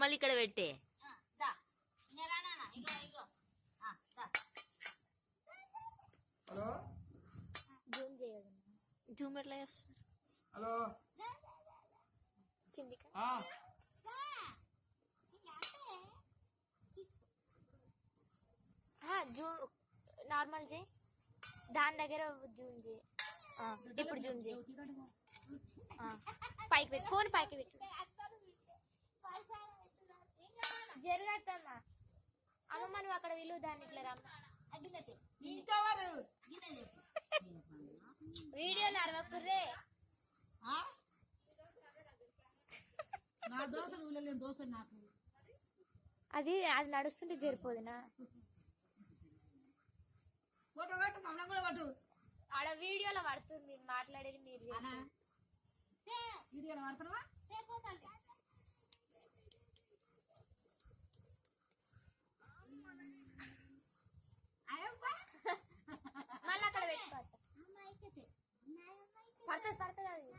మళ్ళీ ఇక్కడ పెట్టే. హలో జూమ్ చేయదు. జూమ్ ఎట్లా చేస్తారు? హలో కిందికి జూమ్ నార్మల్ చేయి, దాని దగ్గర జూమ్ చేయి. ఇప్పుడు జూమ్ చేయి, పైకి పెట్టు, ఫోన్ పైకి పెట్టు. జరగద్దమ్మా అమ్మమ్మ, నువ్వు అక్కడ విలువ దాన్ని ఇట్లా రమ్మ. వీడియోలు అరవకుర్రే. అది అది నడుస్తుంటే జరిపోదునా? ఆడ వీడియోలో పడుతుంది మాట్లాడేది మీరు. మళ్ళీ అక్కడ పెట్టుకోవచ్చు. పడుతుంది అది.